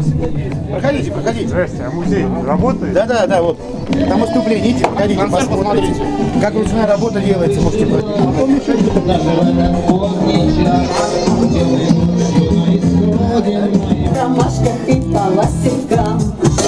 Проходите, проходите. Здрасте, а музей работает? Да, вот. Там выступление, идите, проходите, посмотрите. Как ручная работа делается, можете пройти. Ромашка и полосенка.